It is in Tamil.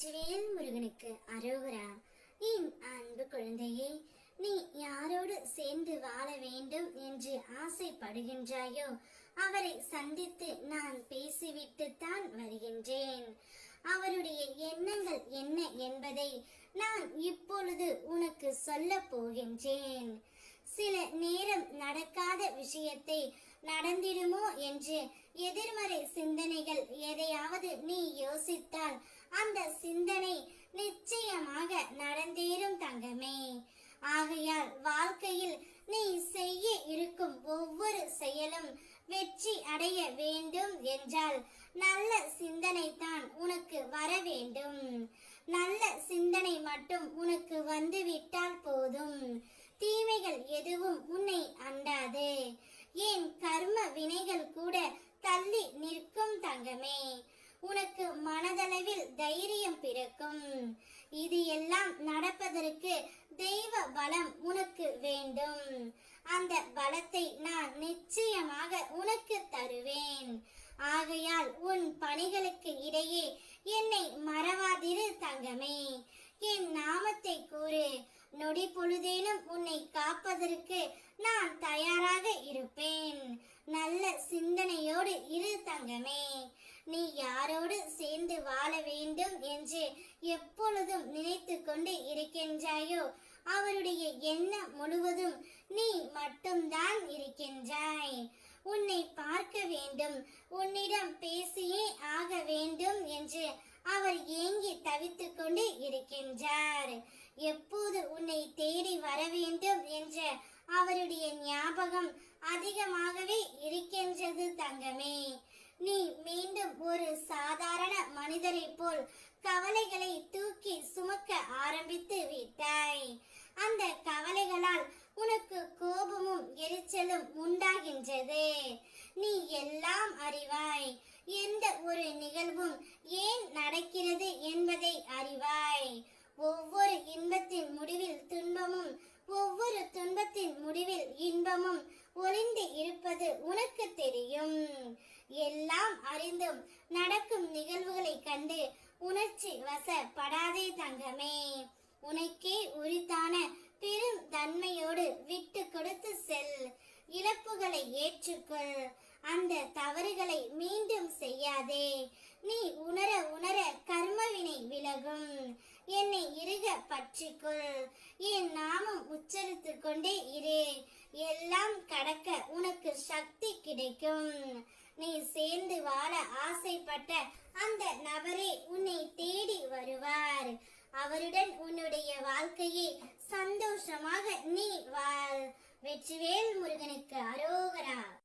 வெற்றிவேல் முருகனுக்கு அரோகரா. என் அன்பு குழந்தையே, நீ யாரோடு சேர்ந்து வாழ வேண்டும் என்று ஆசைப்படுகின்றாயோ அவரை சந்தித்து நான் பேசிவிட்டுத்தான் வருகின்றேன். அவருடைய எண்ணங்கள் என்ன என்பதை நான் இப்பொழுது உனக்கு சொல்ல போகின்றேன். சில நேரம் நடக்காத விஷயத்தை நடந்திடுமோ என்று எதிர்மறை சிந்தனைகள் எதையாவது நீ யோசித்தால் அந்த சிந்தனை நிச்சயமாக நடந்தேறும் தங்கமே. ஆகையால் வாழ்க்கையில் நீ செய்ய இருக்கும் ஒவ்வொரு செயலும் வெற்றி அடைய வேண்டும் என்றால் நல்ல சிந்தனை தான் உனக்கு வர வேண்டும். நல்ல சிந்தனை மட்டும் உனக்கு வந்துவிட்டால் போதும். தீமைகள் எதுவும் உன்னை அண்டாது. ஏன் கர்ம வினைகள் கூட தள்ளி நிற்கும் தங்கமே. உனக்கு மனதளவில் தைரியம் பிறக்கும். இது எல்லாம் நடப்பதற்கு தெய்வ பலம் உனக்கு வேண்டும். அந்த பலத்தை நான் நிச்சயமாக உனக்கு தருவேன். ஆகையால் உன் பணிகளுக்கு இடையே என்னை மறவாதிரு தங்கமே. என் நாமத்தை கூறு. நொடி பொழுதேனும் உன்னை காப்பதற்கு நான் தயாராக இருப்பேன். நல்ல சிந்தனையோடு இரு தங்கமே. நீ யாரோடு சேர்ந்து வாழ வேண்டும் என்று எப்பொழுதும் நினைத்து கொண்டு இருக்கின்றாயோ அவருடைய எண்ணம் முழுவதும் நீ மட்டும்தான் இருக்கின்றாய். உன்னை பார்க்க வேண்டும், உன்னிடம் பேசியே ஆக வேண்டும் என்று அவர் ஏங்கி தவித்துக் கொண்டு இருக்கின்றார். எப்போது உன்னை தேடி வர வேண்டும் என்ற அவருடைய ஞாபகம் அதிகமாகவே இருக்கின்றது தங்கமே. நீ மீண்டும் ஒரு சாதாரண மனிதரை போல் கவலைகளை தூக்கி சுமக்க ஆரம்பித்து விட்டாய். அந்த கவலைகளால் உனக்கு கோபமும் எரிச்சலும் உண்டாகின்றது. நீ எல்லாம் அறிவாய். எந்த ஒரு நிகழ்வும் ஏன் நடக்கிறது என்பதை அறிவாய். ஒவ்வொரு இன்பத்தின் முடிவில் துன்பமும், ஒவ்வொரு துன்பத்தின் முடிவில் இன்பமும் ஒளிந்து இருப்பது உனக்கு தெரியும். எல்லாம் அறிந்தும் நடக்கும் நிகழ்வுகளை கண்டு உணர்ச்சி வசப்படாதே தங்கமே. உனக்கே உரித்தான பெரும் தன்மையோடு விட்டு கொடுத்து செல். இழப்புகளை ஏற்றுக்கொள். அந்த தவறுகளை மீண்டும் செய்யாதே. நீ உணர உணர கர்மவினை விலகும். என்னை இறுக பற்றிக்கொள். என் நாமம் உச்சரித்து கொண்டே இரு. எல்லாம் கடக்க உனக்கு சக்தி கிடைக்கும். நீ சேர்ந்து வாழ ஆசைப்பட்ட அந்த நபரே உன்னை தேடி வருவார். அவருடன் உன்னுடைய வாழ்க்கையை சந்தோஷமாக நீ வாழ். வெற்றிவேல் முருகனுக்கு அரோகரா.